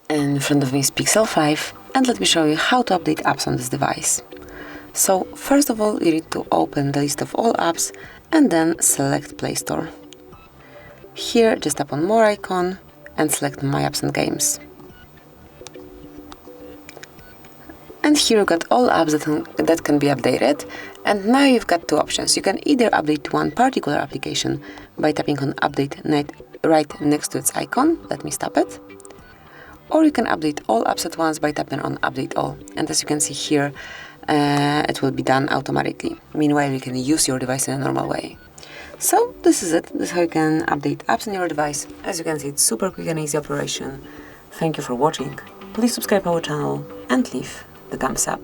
In front of me is Pixel 5, and let me show you how to update apps on this device. So first of all, you need to open the list of all apps and then select Play Store. Here, just tap on More icon and select My Apps and Games. And here you've got all apps that can be updated, and now you've got two options. You can either update one particular application by tapping on Update right next to its icon. Let me stop it. Or you can update all apps at once by tapping on Update All. And as you can see here, it will be done automatically. Meanwhile, you can use your device in a normal way. So this is it. This is how you can update apps on your device. As you can see, it's super quick and easy operation. Thank you for watching. Please subscribe our channel and leave the thumbs up.